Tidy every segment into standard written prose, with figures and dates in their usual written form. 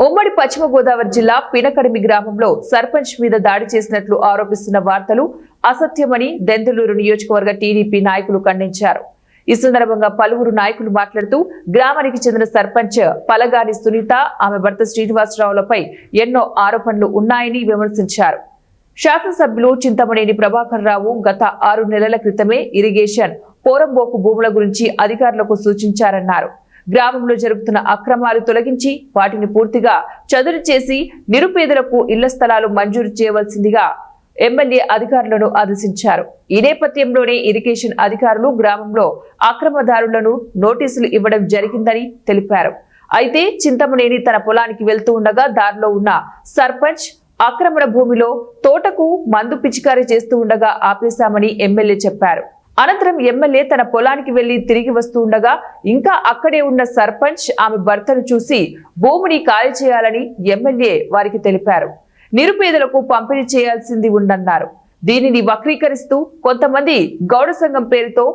ఉమ్మడి పశ్చిమ గోదావరి జిల్లా పినకడిమి గ్రామంలో సర్పంచ్ మీద దాడి చేసినట్లు ఆరోపిస్తున్న వార్తలు అసత్యమని దెందులూరు నియోజకవర్గ టీడీపీ నాయకులు ఖండించారు. ఈ సందర్భంగా పలువురు నాయకులు మాట్లాడుతూ గ్రామానికి చెందిన సర్పంచ్ పలగాని సునీత, ఆమె భర్త శ్రీనివాసరావులపై ఎన్నో ఆరోపణలు ఉన్నాయని విమర్శించారు. శాసనసభ్యులు చింతమనేని ప్రభాకర్ రావు గత 6 నెలల క్రితమే ఇరిగేషన్ పోరంబోకు భూముల గురించి అధికారులకు సూచించారన్నారు. గ్రామంలో జరుగుతున్న అక్రమాలు తొలగించి వాటిని పూర్తిగా చదును చేసి నిరుపేదలకు ఇళ్ల స్థలాలు మంజూరు చేయవలసిందిగా ఎమ్మెల్యే అధికారులను ఆదేశించారు. ఈ నేపథ్యంలోనే ఇరిగేషన్ అధికారులు గ్రామంలో అక్రమదారులను నోటీసులు ఇవ్వడం జరిగిందని తెలిపారు. అయితే చింతమనేని తన పొలానికి వెళ్తూ ఉండగా దారిలో ఉన్న సర్పంచ్ ఆక్రమణ భూమిలో తోటకు మందు పిచికారీ చేస్తూ ఉండగా ఆపేశామని ఎమ్మెల్యే చెప్పారు. అనంతరం ఎమ్మెల్యే తన పొలానికి వెళ్లి తిరిగి వస్తూ ఉండగా ఇంకా అక్కడే ఉన్న సర్పంచ్ ఆమె భర్తను చూసి భూమిని ఖాళీ చేయాలని ఎమ్మెల్యే వారికి తెలిపారు. నిరుపేదలకు పంపిణీ చేయాల్సింది ఉందన్నారు. దీనిని వక్రీకరిస్తూ కొంతమంది గౌడ సంఘం పేరుతో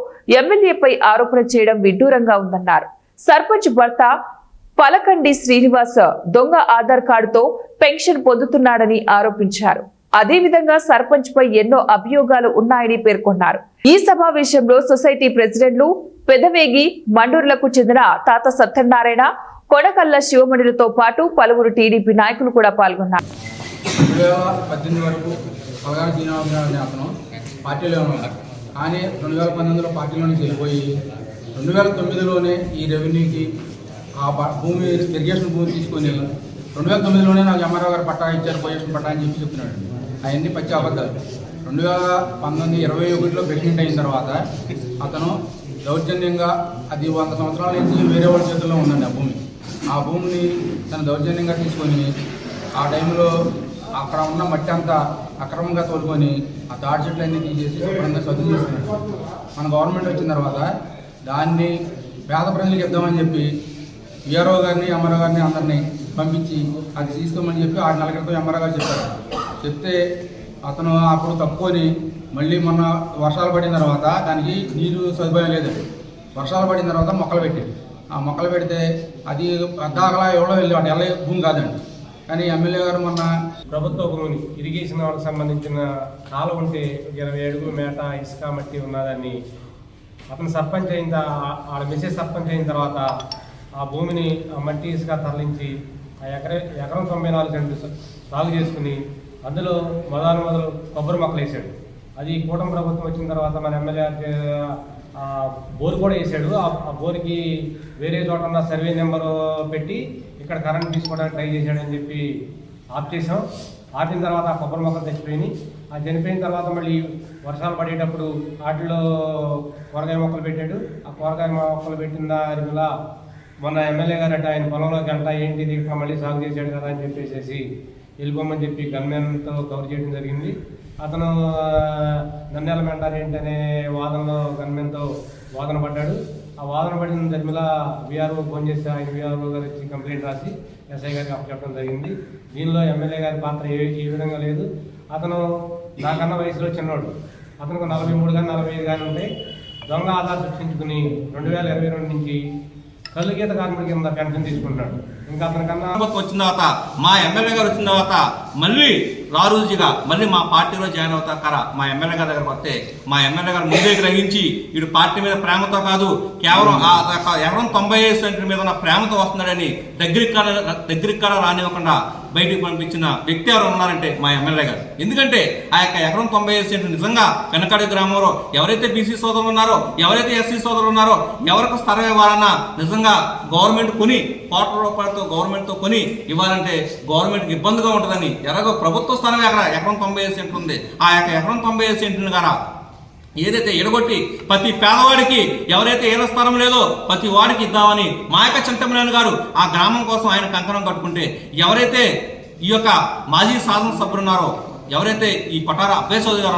ఎమ్మెల్యేపై ఆరోపణ చేయడం విడ్డూరంగా ఉందన్నారు. సర్పంచ్ భర్త పలకండి శ్రీనివాస్ దొంగ ఆధార్ కార్డుతో పెన్షన్ పొందుతున్నాడని ఆరోపించారు. అదేవిధంగా సర్పంచ్ పై ఎన్నో అభియోగాలు ఉన్నాయని పేర్కొన్నారు. ఈ సమావేశంలో సొసైటీ ప్రెసిడెంట్లు పెదవేగి మండూరులకు చెందిన తాత సత్యనారాయణ, కొడకల్ల శివమణిలతో పాటు పలువురు టీడీపీ నాయకులు కూడా పాల్గొన్నారు. 2018 వరకు పలగాని శ్రీనివాసరావు అతను పార్టీలో ఉన్నారు. కానీ 2019లో పార్టీలో నుంచి వెళ్ళిపోయి 2009లోనే ఈ రెవెన్యూకి ఆ భూమి ఇరిగేషన్ భూమి తీసుకొని 2009లోనే నాకు ఎంఆర్ఓ గారు పట్టా ఇచ్చారు, పొజిషన్ పట్టా అని చెప్తున్నాడు. అవన్నీ పచ్చి అబద్ధాలు. 2021లో ప్రెసిడెంట్ అయిన తర్వాత అతను దౌర్జన్యంగా అది 100 సంవత్సరాల నుంచి వేరే వాళ్ళ చేతుల్లో ఉందండి. ఆ భూమిని తను దౌర్జన్యంగా తీసుకొని ఆ టైంలో అక్కడ ఉన్న మట్టి అంతా అక్రమంగా తోలుకొని ఆ తాడి చెట్లు అన్నీ తీసేసి శుభ్రంగా సదువు చేస్తున్నాడు. మన గవర్నమెంట్ వచ్చిన తర్వాత దాన్ని పేద ప్రజలకు ఇద్దామని చెప్పి విఆర్ఓ గారిని, ఎంఆర్ఓ గారిని అందరినీ పంపించి అది తీసుకోమని చెప్పి 6 నెలల క్రితం ఎంఆర్ఓ గారు చెప్పారు. చెప్తే అతను అప్పుడు తప్పుకొని మళ్ళీ మొన్న వర్షాలు పడిన తర్వాత దానికి నీరు సదుపాయం లేదు. వర్షాలు పడిన తర్వాత మొక్కలు పెట్టాడు. ఆ మొక్కలు పెడితే అది అద్దాకలా ఎవరో వెళ్ళి వాటి వెళ్ళే భూమి కాదండి. కానీ ఎమ్మెల్యే గారు మొన్న ప్రభుత్వ భూమిని ఇరిగేషన్ వాళ్ళకి సంబంధించిన కాలం ఉంటే 20 అడుగుల మేట ఇసుక మట్టి ఉన్నదాన్ని అతను సర్పంచ్ అయిన ఆడ మెసేజ్ సర్పంచ్ అయిన తర్వాత ఆ భూమిని ఆ మట్టి ఇసుక తరలించి ఆ ఎకరం 94 సెంట్లు సాగు చేసుకుని అందులో మొదలు కొబ్బరి మొక్కలు వేసాడు. అది కూటమి ప్రభుత్వం వచ్చిన తర్వాత మన ఎమ్మెల్యే బోర్ కూడా వేసాడు. ఆ బోర్కి వేరే చోట ఉన్న సర్వే నెంబరు పెట్టి ఇక్కడ కరెంట్ తీసుకోవడానికి ట్రై చేశాడని చెప్పి ఆఫ్ చేసాం. ఆపిన తర్వాత ఆ కొబ్బరి మొక్కలు చచ్చిపోయినాయి. ఆ చనిపోయిన తర్వాత మళ్ళీ వర్షాలు పడేటప్పుడు వాటిలో కూరగాయ మొక్కలు పెట్టాడు. ఆ కూరగాయ మొక్కలు పెట్టిన దానివల్ల మొన్న ఎమ్మెల్యే గారు అంటే ఆయన పొలంలో గంట ఏంటి ఇక్కడ మళ్ళీ సాగు చేశాడు కదా అని చెప్పేసి వెళ్ళిపోమని చెప్పి గన్మెన్తో కవర్ చేయడం జరిగింది. అతను నంద్యాల మెంటార్ ఏంటనే వాదనలో గన్మెన్తో వాదన పడ్డాడు. ఆ వాదన పడిన దర్మిలా విఆర్ఓ ఫోన్ చేసి ఆయన విఆర్ఓ గారు వచ్చి కంప్లైంట్ రాసి ఎస్ఐ గారికి అప్పచెప్పడం జరిగింది. దీనిలో ఎమ్మెల్యే గారి పాత్ర ఏ విధంగా లేదు. అతను నాకన్నా వయసులో చిన్నవాడు. అతనికి 43 కానీ 45 కానీ ఉంటాయి. దొంగ ఆధార్ సృష్టించుకుని 2022 నుంచి కళ్ళు గీత కార్మికుల కింద పెన్షన్ తీసుకుంటాడు. ఇంకా అతనికన్నా వచ్చిన తర్వాత మా ఎమ్మెల్యే గారు వచ్చిన తర్వాత మళ్ళీ రారుజుగా మళ్ళీ మా పార్టీలో జాయిన్ అవుతారా మా ఎమ్మెల్యే గారి దగ్గరకు వస్తే మా ఎమ్మెల్యే గారు ముందే గ్రహించి వీడు పార్టీ మీద ప్రేమతో కాదు కేవలం ఎకరం 95 సెంట్ల మీద ఉన్న ప్రేమతో వస్తున్నాడని దగ్గరికి కూడా రానివ్వకుండా బయటికి పంపించిన వ్యక్తి ఎవరు ఉన్నారంటే మా ఎమ్మెల్యే గారు. ఎందుకంటే ఆ యొక్క ఎకరం 95 సెంట్లు నిజంగా వెనకడి గ్రామంలో ఎవరైతే బీసీ సోదరులు ఉన్నారో, ఎవరైతే ఎస్సీ సోదరులు ఉన్నారో ఎవరికి స్థలం ఇవ్వాలన్నా నిజంగా గవర్నమెంట్ కొని కోట్ల రూపాయలతో గవర్నమెంట్తో కొని ఇవ్వాలంటే గవర్నమెంట్కి ఇబ్బందిగా ఉంటుందని ఎలాగో ప్రభుత్వ స్థలం ఎకరం 95 సెంట్లు ఉంది. ఆ యొక్క ఎకరం 95 సెంట్లను గారా ఏదైతే ఎడగొట్టి ప్రతి పేదవాడికి ఎవరైతే ఏదో స్థలం లేదో ప్రతి వాడికి ఇద్దామని మా యొక్క చింతమనేని గారు ఆ గ్రామం కోసం ఆయన కంకణం కట్టుకుంటే ఎవరైతే ఈ యొక్క మాజీ శాసనసభ్యులు ఉన్నారో, ఎవరైతే ఈ పటార అబ్బయ్య చౌదరి గారు